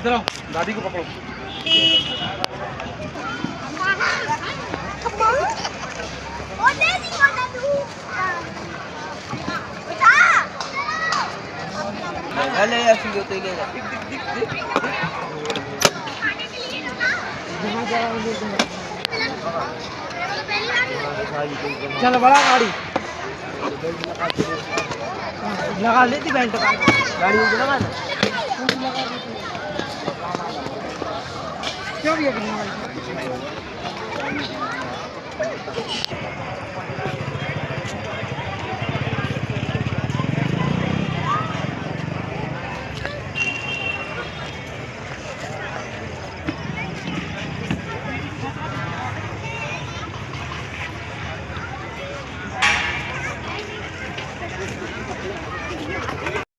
इधर आओ, दादी को पकड़ो। Ano yan, silutoy ka na. चल बड़ा गाड़ी लगा लेती बेल्ट का गाड़ी में लगा ना क्यों भी